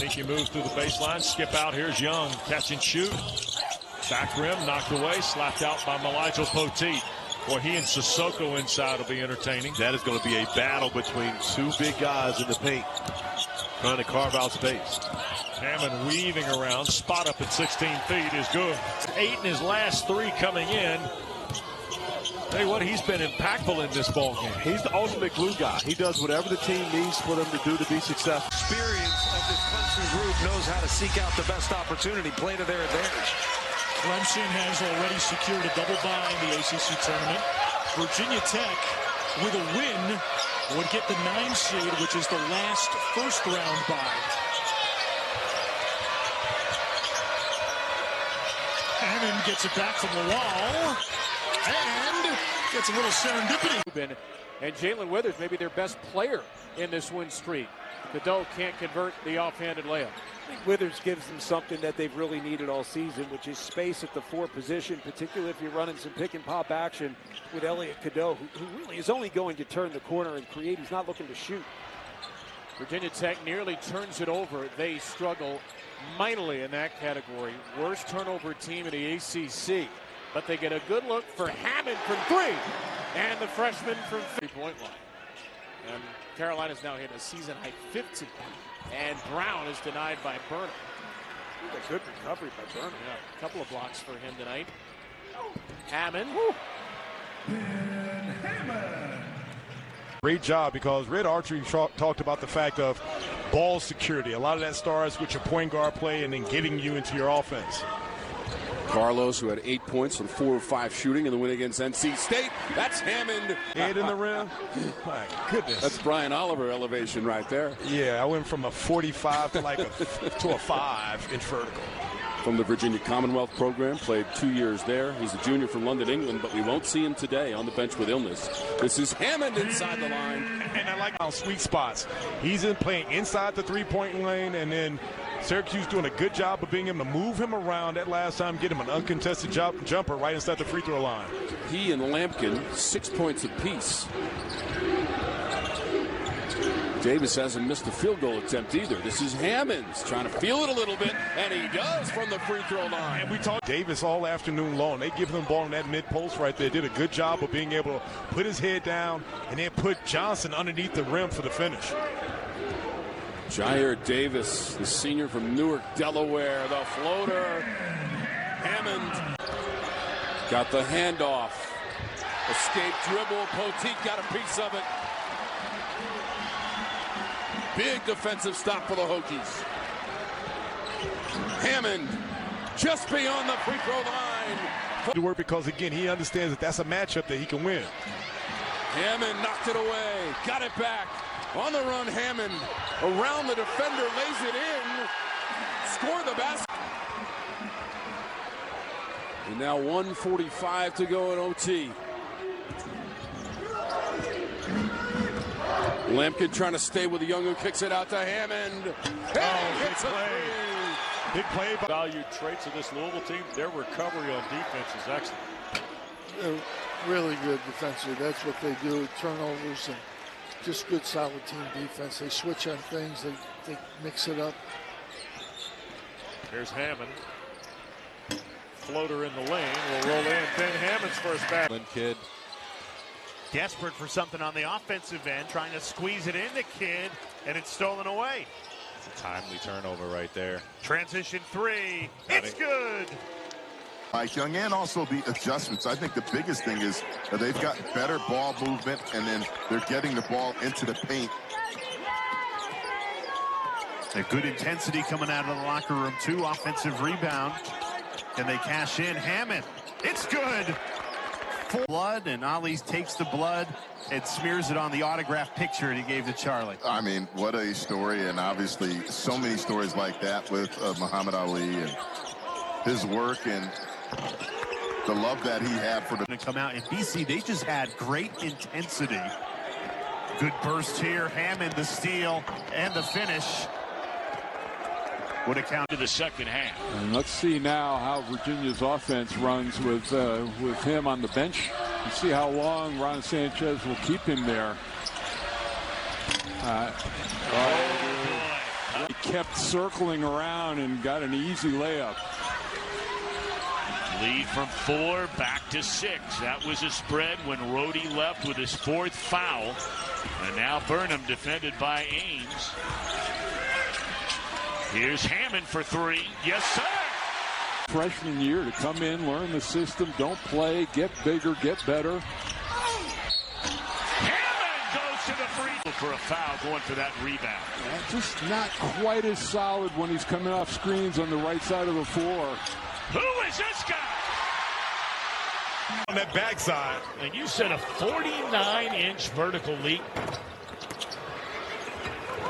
Think he moves through the baseline, skip out. Here's Young, catch and shoot. Back rim, knocked away, slapped out by Elijah Poteet. Boy, he and Sissoko inside will be entertaining. That is going to be a battle between two big guys in the paint, trying to carve out space. Hammond weaving around, spot up at 16 feet is good. 8 in his last 3 coming in. Tell you what, he's been impactful in this ball game. He's the ultimate glue guy. He does whatever the team needs for them to do to be successful. Experience of this Clemson group knows how to seek out the best opportunity, play to their advantage. Clemson has already secured a double bye in the ACC tournament. Virginia Tech, with a win, would get the 9 seed, which is the last first-round bye. Hammond gets it back from the wall, and gets a little serendipity. And Jalen Withers, maybe their best player in this win streak. Cadeau can't convert the offhanded layup. I think Withers gives them something that they've really needed all season, which is space at the 4 position, particularly if you're running some pick-and-pop action with Elliot Cadeau, who really is only going to turn the corner and create. He's not looking to shoot. Virginia Tech nearly turns it over. They struggle mightily in that category. Worst turnover team in the ACC. But they get a good look for Hammond from 3. And the freshman from 3-point line. And Carolina's now hit a season-high 50. And Brown is denied by Burnham. A good recovery by Burnham. Yeah, a couple of blocks for him tonight. Hammond. Great job, because Red Archery talked about the fact of ball security. A lot of that starts with your point guard play and then getting you into your offense. Carlos, who had 8 points and 4 of 5 shooting in the win against NC State. That's Hammond. Head in the rim. My goodness. That's Brian Oliver elevation right there. Yeah, I went from a 45 to a 5 inch vertical. From the Virginia Commonwealth program, played 2 years there. He's a junior from London, England, but we won't see him today on the bench with illness. This is Hammond inside the line. And I like our sweet spots. He's playing inside the 3-point lane, and then Syracuse doing a good job of being able to move him around that last time, get him an uncontested jumper right inside the free throw line. He and Lampkin, 6 points apiece. Davis hasn't missed a field goal attempt either. This is Hammonds trying to feel it a little bit, and he does from the free throw line. And we talked Davis all afternoon long. They give him the ball in that mid post right there. Did a good job of being able to put his head down and then put Johnson underneath the rim for the finish. Jair Davis, the senior from Newark, Delaware, the floater. Hammond got the handoff. Escape dribble. Poteet got a piece of it. Big defensive stop for the Hokies. Hammond just beyond the free throw line. To work, because again, he understands that that's a matchup that he can win. Hammond knocked it away, got it back. On the run, Hammond around the defender, lays it in, score the basket. And now 1:45 to go in OT. Lampkin trying to stay with the young, who kicks it out to Hammond. Big play. Big play. Valued traits of this Louisville team, their recovery on defense is excellent. They're really good defensively. That's what they do, turnovers and just good, solid team defense. They switch on things. They mix it up. Here's Hammond. Floater in the lane. Will roll in. Ben Hammond's first bat. Kid. Desperate for something on the offensive end, trying to squeeze it into Kidd, and it's stolen away. It's a timely turnover right there. Transition 3. It's good. Mike Young, and also the adjustments. I think the biggest thing is that they've got better ball movement, and then they're getting the ball into the paint. A good intensity coming out of the locker room, too. Offensive rebound. Can they cash in? Hammond. It's good. Blood, and Ali takes the blood and smears it on the autograph picture that he gave to Charlie. I mean, what a story, and obviously so many stories like that with Muhammad Ali and his work and the love that he had for the... To come out in BC, they just had great intensity. Good burst here. Hammond, the steal, and the finish. Would account to the second half. And let's see now how Virginia's offense runs with him on the bench. You see how long Ron Sanchez will keep him there. kept circling around and got an easy layup. Lead from 4 back to 6. That was a spread when Rhodey left with his 4th foul. And now Burnham defended by Ames. Here's Hammond for 3. Yes, sir. Freshman year to come in, learn the system, don't play, get bigger, get better. Hammond goes to the free for a foul, going for that rebound. Just not quite as solid when he's coming off screens on the right side of the floor. Who is this guy? On that backside. And you said a 49-inch vertical leap.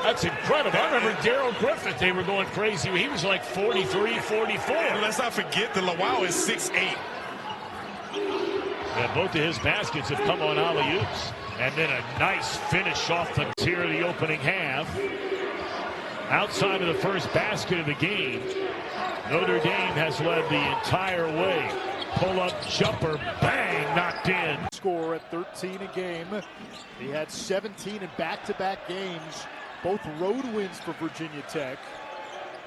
That's incredible. I remember Darrell Griffith, they were going crazy. He was like 43, 44. And let's not forget that Lawal is 6'8". And both of his baskets have come on alley-oops. And then a nice finish off the tier of the opening half. Outside of the first basket of the game, Notre Dame has led the entire way. Pull-up jumper, bang, knocked in. Score at 13 a game. He had 17 in back-to-back games. Both road wins for Virginia Tech.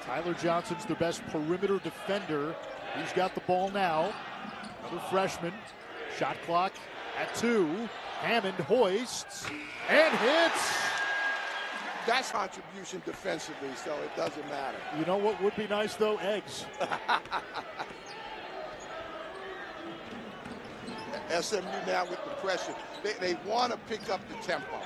Tyler Johnson's the best perimeter defender. He's got the ball now. Another freshman. Shot clock at 2. Hammond hoists and hits. That's contribution defensively, so it doesn't matter. You know what would be nice, though? Eggs. SMU now with the pressure. They want to pick up the tempo.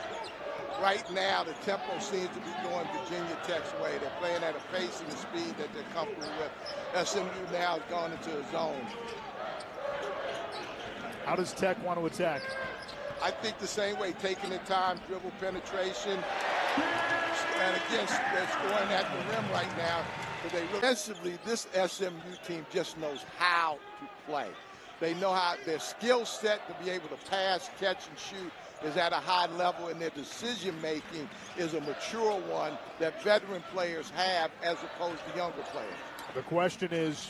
Right now, the tempo seems to be going Virginia Tech's way. They're playing at a pace and a speed that they're comfortable with. SMU now has gone into a zone. How does Tech want to attack? I think the same way, taking the time, dribble penetration. And again, they're scoring at the rim right now. But defensively, this SMU team just knows how to play. They know how their skill set to be able to pass, catch, and shoot is at a high level, and their decision-making is a mature one that veteran players have as opposed to younger players. The question is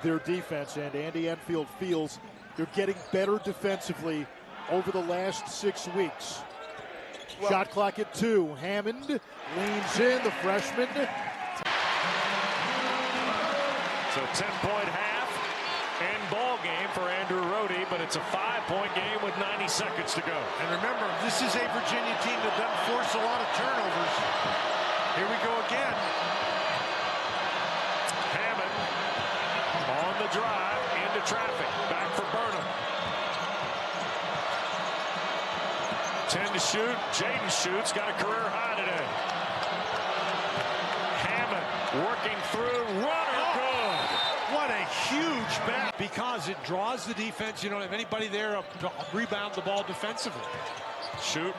their defense, and Andy Enfield feels they're getting better defensively over the last 6 weeks. Well, shot clock at 2. Hammond leans in, the freshman. So 10-point half and ball game for Andrew Rhodey, but it's a 5-point game with 90 seconds to go. And remember, this is a Virginia team that doesn't force a lot of turnovers. Here we go again. Hammond on the drive into traffic. Back for Burnham. 10 to shoot. Jaden shoots. Got a career high today. Hammond working through. Runner good. What a huge bat. Because it draws the defense. You don't have anybody there to rebound the ball defensively. Shoot.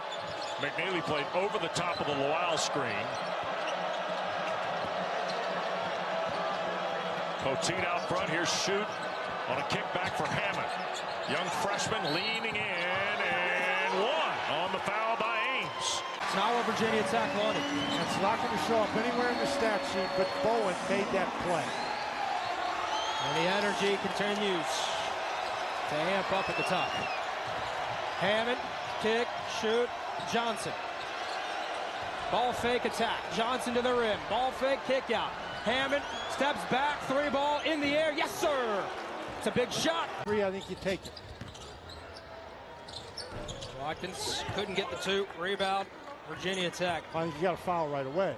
McNeely played over the top of the Lawal screen. Poteet out front. Here's Shoot on a kickback for Hammond. Young freshman leaning in, and one on the foul by Ames. It's not what Virginia Tech wanted. It's not going to show up anywhere in the stat sheet, but Bowen made that play. And the energy continues to amp up at the top. Hammond, kick, shoot, Johnson. Ball fake attack. Johnson to the rim. Ball fake kick out. Hammond steps back, 3 ball in the air. Yes, sir. It's a big shot. 3, I think you take it. Watkins couldn't get the 2. Rebound, Virginia Tech. I think you got to foul right away.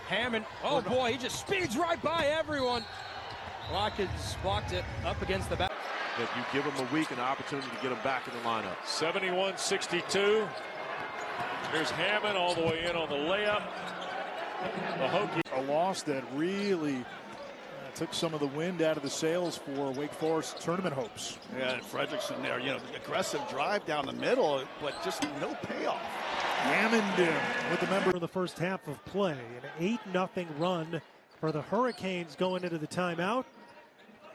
Hammond, oh boy, he just speeds right by everyone. Watkins blocked it up against the back. If you give him a week, an opportunity to get him back in the lineup. 71-62. Here's Hammond all the way in on the layup. The Hokies. A loss that really took some of the wind out of the sails for Wake Forest tournament hopes. Yeah, and Fredrickson there, aggressive drive down the middle, but just no payoff. Hammond with the member in the first half of play. An 8-0 run for the Hurricanes going into the timeout.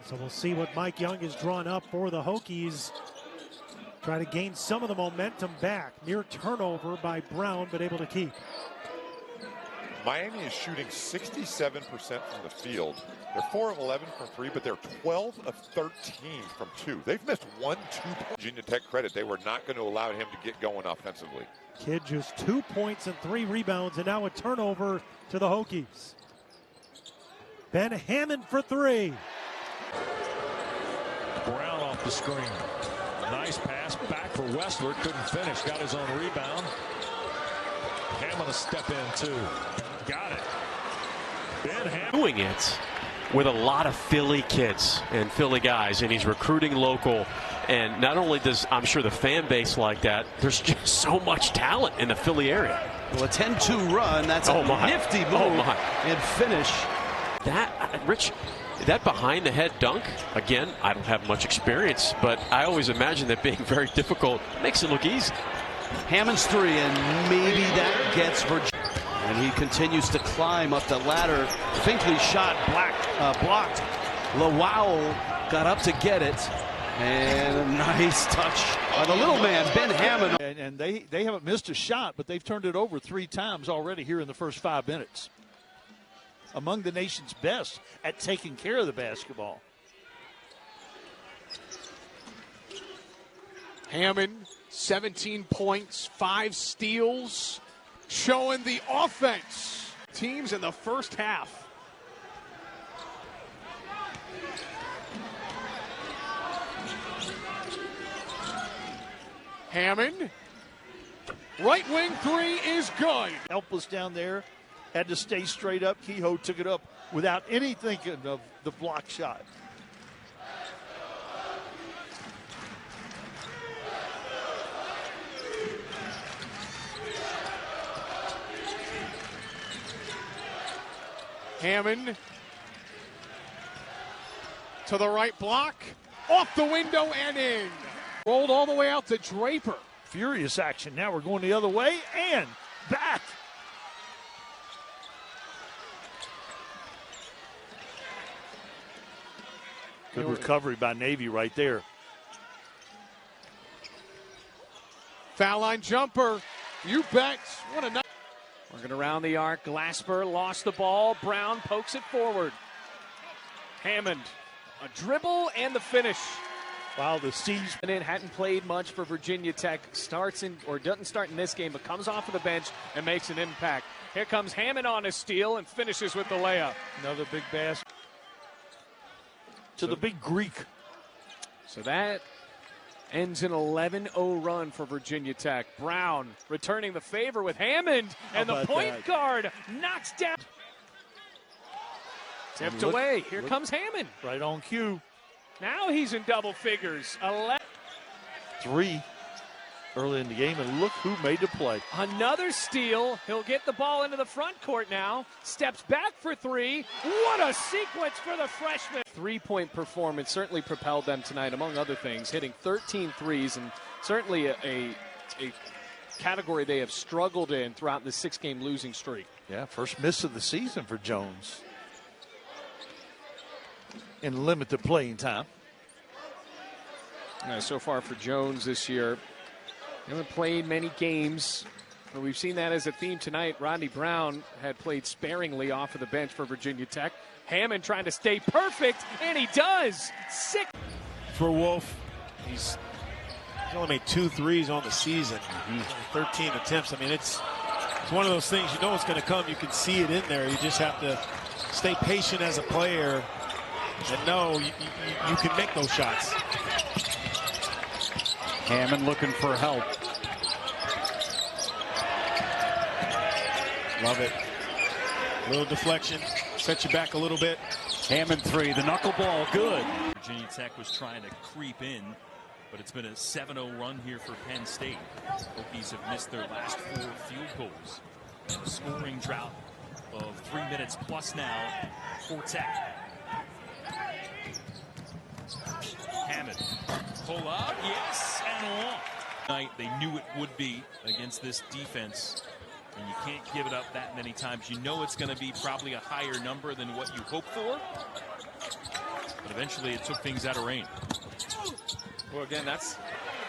So we'll see what Mike Young has drawn up for the Hokies. Try to gain some of the momentum back. Near turnover by Brown, but able to keep. Miami is shooting 67% from the field. They're 4 of 11 from 3, but they're 12 of 13 from 2. They've missed 1-2. Virginia Tech credit, they were not going to allow him to get going offensively. Kid just 2 points and 3 rebounds, and now a turnover to the Hokies. Ben Hammond for 3. Brown off the screen. Nice pass back for Westler. Couldn't finish. Got his own rebound. Hammond a step in too. Got it. Ben Hammond doing it with a lot of Philly kids and Philly guys, and he's recruiting local. And not only does, I'm sure, the fan base like that, there's just so much talent in the Philly area. Well, a 10-2 run, that's a nifty move and finish. That, Rich, that behind the head dunk, again, I don't have much experience, but I always imagine that being very difficult. Makes it look easy. Hammond's 3, and maybe that gets Virginia. And he continues to climb up the ladder. Finkley's shot blocked. Lowell got up to get it. And a nice touch by the little man, Ben Hammond. And they haven't missed a shot, but they've turned it over 3 times already here in the first 5 minutes. Among the nation's best at taking care of the basketball. Hammond, 17 points, 5 steals, showing the offense. Teams in the first half. Hammond, right wing 3 is good. Helpless down there, had to stay straight up. Kehoe took it up without any thinking of the block shot. Hammond to the right block, off the window and in. Rolled all the way out to Draper. Furious action. Now we're going the other way and back. Good recovery by Navy right there. Foul line jumper. You bet. What a nice. Working around the arc. Glasper lost the ball. Brown pokes it forward. Hammond, a dribble and the finish. Wow, the C's. And it hadn't played much for Virginia Tech. Doesn't start in this game, but comes off of the bench and makes an impact. Here comes Hammond on a steal and finishes with the layup. Another big basket. To the big Greek. So that ends an 11-0 run for Virginia Tech. Brown returning the favor with Hammond, and the point guard knocks down. Tipped away. Here comes Hammond. Right on cue. Now he's in double figures. 11. 3 early in the game, and look who made the play. Another steal. He'll get the ball into the front court now. Steps back for 3. What a sequence for the freshman. 3-point performance certainly propelled them tonight, among other things, hitting 13 threes, and certainly a category they have struggled in throughout the 6-game losing streak. Yeah, first miss of the season for Jones. In limited playing time. So far for Jones this year, he hasn't played many games, but we've seen that as a theme tonight. Rodney Brown had played sparingly off of the bench for Virginia Tech. Hammond trying to stay perfect, and he does. 6 for Wolf. He's only made 2 threes on the season. 13 attempts. I mean, it's one of those things, you know it's going to come. You can see it in there. You just have to stay patient as a player and know you can make those shots. Hammond looking for help. Love it. Little deflection. Set you back a little bit. Hammond 3, the knuckleball, good. Virginia Tech was trying to creep in, but it's been a 7-0 run here for Penn State. Hokies have missed their last 4 field goals. And a scoring drought of 3 minutes plus now for Tech. Hammond, pull up, yes, and long. Tonight they knew it would be against this defense, and you can't give it up that many times. You know it's going to be probably a higher number than what you hope for, but eventually it took things out of range. Well, again, that's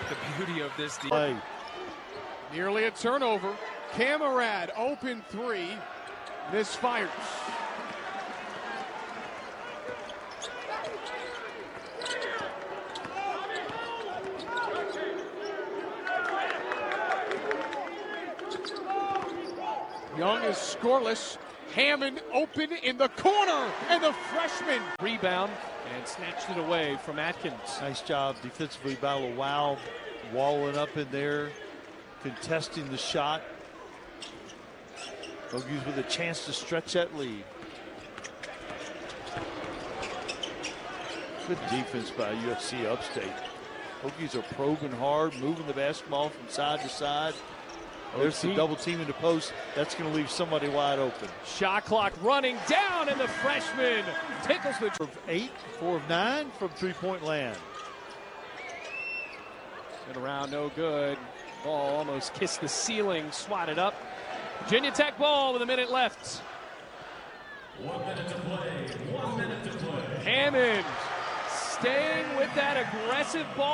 the beauty of this defense. Nearly a turnover. Camarade open 3. Misfires. Young is scoreless. Hammond open in the corner, and the freshman rebound and snatched it away from Atkins. Nice job defensively by Lawal, walling up in there, contesting the shot. Hokies with a chance to stretch that lead. Good defense by UFC Upstate. Hokies are probing hard, moving the basketball from side to side. There's the double team in the post. That's going to leave somebody wide open. Shot clock running down, and the freshman tickles the... 4 of 9 from three-point land. Get around, no good. Ball almost kissed the ceiling, swatted up. Virginia Tech ball with a minute left. 1 minute to play. 1 minute to play. Hammond staying with that aggressive ball.